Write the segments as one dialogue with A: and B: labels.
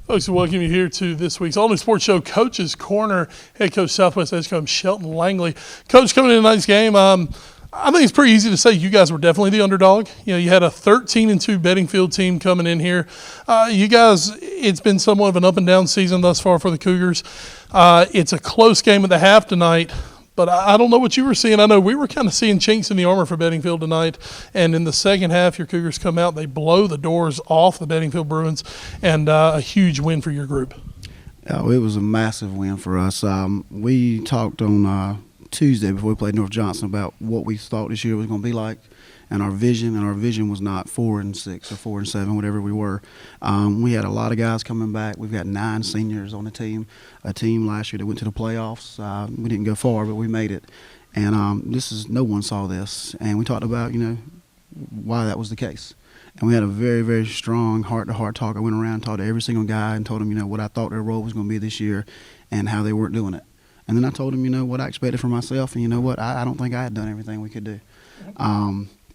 A: Folks, we welcome you here to this week's all-new sports show, Coach's Corner. Head coach Southwest Edge coach Shelton Langley. Coach, coming in tonight's game, I think it's pretty easy to say you guys were definitely the underdog. You know, you had a 13-2 Bedingfield team coming in here. You guys, it's been somewhat of an up-and-down season thus far for the Cougars. It's a close game at the half tonight, but I don't know what you were seeing. I know we were kind of seeing chinks in the armor for Bedingfield tonight, and in the second half, your Cougars come out, they blow the doors off the Bedingfield Bruins, and a huge win for your group.
B: Oh, it was a massive win for us. We talked on Tuesday before we played North Johnson about what we thought this year was going to be like, and our vision was not 4-6 or 4-7, whatever we were. We had a lot of guys coming back. We've got 9 seniors on the team, a team last year that went to the playoffs. We didn't go far, but we made it. And no one saw this. And we talked about, why that was the case. And we had a very, very strong heart-to-heart talk. I went around and talked to every single guy and told them, what I thought their role was going to be this year and how they weren't doing it. And then I told them, what I expected from myself, and I don't think I had done everything we could do.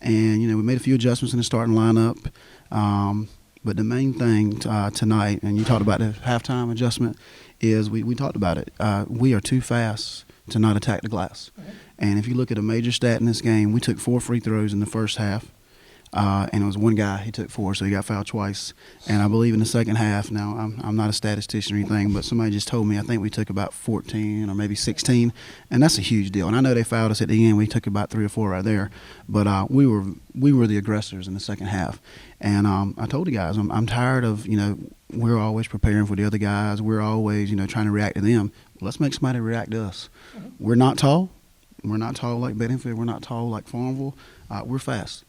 B: And, we made a few adjustments in the starting lineup. But the main thing tonight, and you talked about the halftime adjustment, is we talked about it. We are too fast to not attack the glass. And if you look at a major stat in this game, we took 4 free throws in the first half. And it was one guy, he took 4, so he got fouled twice. And I believe in the second half, now I'm not a statistician or anything, but somebody just told me I think we took about 14 or maybe 16, and that's a huge deal. And I know they fouled us at the end. We took about 3 or 4 right there. But we were the aggressors in the second half. And I told the guys, I'm tired of, we're always preparing for the other guys. We're always, trying to react to them. Let's make somebody react to us. We're not tall. We're not tall like Bedingfield. We're not tall like Farmville. We're fast.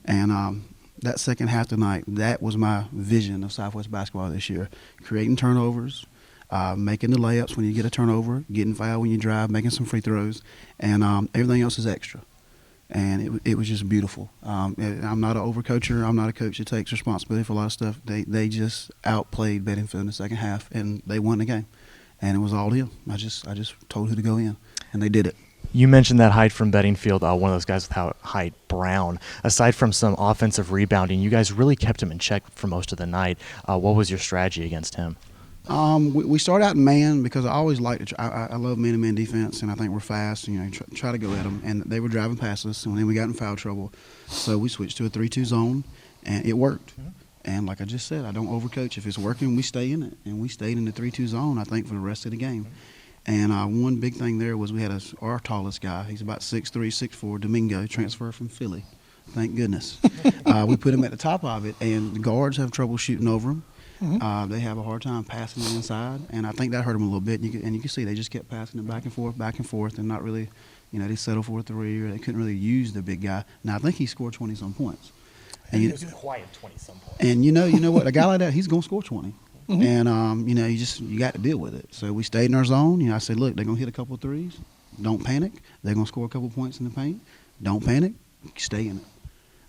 B: And that second half tonight, that was my vision of Southwest basketball this year. Creating turnovers, making the layups when you get a turnover, getting fouled when you drive, making some free throws, and everything else is extra. And it was just beautiful. I'm not an overcoacher. I'm not a coach that takes responsibility for a lot of stuff. They just outplayed Bedingfield in the second half, and they won the game. And it was all them. I just told who to go in, and they did it.
C: You mentioned that height from Bedingfield, one of those guys without height, Brown. Aside from some offensive rebounding, you guys really kept him in check for most of the night. What was your strategy against him?
B: We started out in man because I always liked to I love man-to-man defense, and I think we're fast, try to go at them. And they were driving past us, and then we got in foul trouble. So we switched to a 3-2 zone, and it worked. And like I just said, I don't overcoach. If it's working, we stay in it. And we stayed in the 3-2 zone, I think, for the rest of the game. And one big thing there was we had our tallest guy. He's about 6'3", 6'4", Domingo, transferred from Philly. Thank goodness. We put him at the top of it, and the guards have trouble shooting over him. They have a hard time passing it inside, and I think that hurt them a little bit. And you can see they just kept passing it back and forth, and not really, they settled for a 3, or they couldn't really use the big guy. Now, I think he scored 20-some points.
C: And he was quiet 20-some points.
B: And you know what? A guy like that, he's going to score 20. And, you got to deal with it. So we stayed in our zone. I said, look, they're going to hit a couple of threes. Don't panic. They're going to score a couple of points in the paint. Don't panic. Stay in it.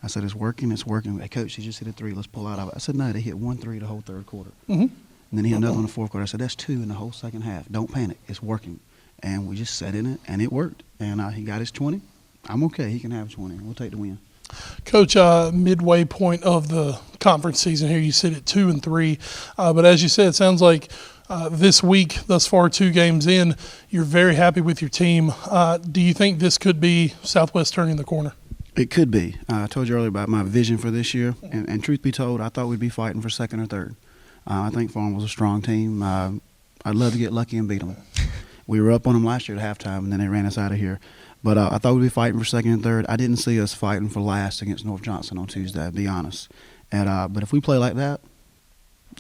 B: I said, it's working. Hey, Coach, he just hit a 3. Let's pull out of it. I said, no, they hit 1 3 the whole third quarter. And then he hit another one in the fourth quarter. I said, that's 2 in the whole second half. Don't panic. It's working. And we just sat in it, and it worked. And he got his 20. I'm okay. He can have 20. We'll take the win.
A: Coach, midway point of the conference season here, you sit at 2-3, but as you said, it sounds like this week, thus far 2 games in, you're very happy with your team. Do you think this could be Southwest turning the corner?
B: It could be. I told you earlier about my vision for this year, and truth be told, I thought we'd be fighting for second or third. I think Farm was a strong team. I'd love to get lucky and beat them. We were up on them last year at halftime, and then they ran us out of here. But I thought we'd be fighting for second and third. I didn't see us fighting for last against North Johnson on Tuesday, to be honest. And but if we play like that,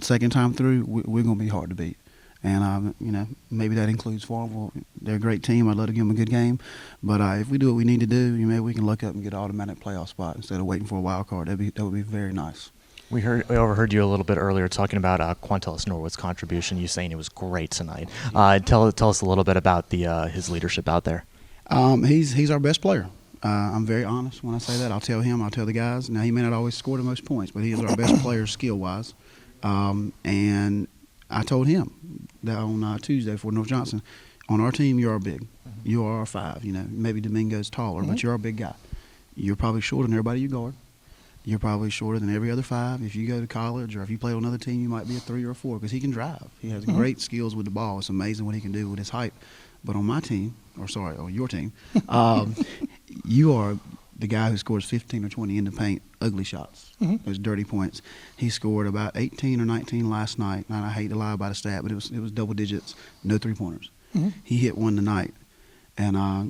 B: second time through, we're going to be hard to beat. And, maybe that includes Farmville. They're a great team. I'd love to give them a good game. But if we do what we need to do, maybe we can look up and get an automatic playoff spot instead of waiting for a wild card. That would be very nice.
C: We overheard you a little bit earlier talking about Quantellis Norwood's contribution. You saying it was great tonight. Tell us a little bit about his leadership out there.
B: He's our best player. I'm very honest when I say that. I'll tell him, I'll tell the guys. Now, he may not always score the most points, but he is our best player skill-wise. And I told him that on Tuesday for North Johnson, on our team, you are big. You are our 5. Maybe Domingo's taller, but you're our big guy. You're probably shorter than everybody you guard. you're probably shorter than every other 5. If you go to college or if you play on another team, you might be a 3 or a 4 because he can drive. He has great skills with the ball. It's amazing what he can do with his height. But on my team, on your team, you are the guy who scores 15 or 20 in the paint, ugly shots, those dirty points. He scored about 18 or 19 last night. And I hate to lie about a stat, but it was double digits, no 3-pointers. He hit one tonight. And, I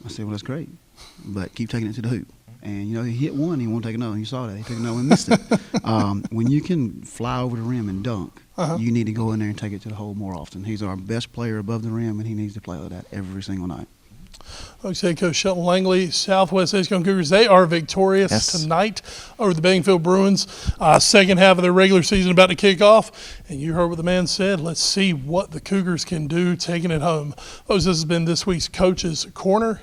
B: said, well, that's great. But keep taking it to the hoop. And, he hit one, he won't take another. You saw that. He took another one and missed it. When you can fly over the rim and dunk, you need to go in there and take it to the hole more often. He's our best player above the rim, and he needs to play like that every single night.
A: Like I said, Coach Shelton Langley, Southwest Edgecombe Cougars, they are victorious tonight over the Bangfield Bruins. Second half of their regular season about to kick off. And you heard what the man said. Let's see what the Cougars can do taking it home. Folks, this has been this week's Coach's Corner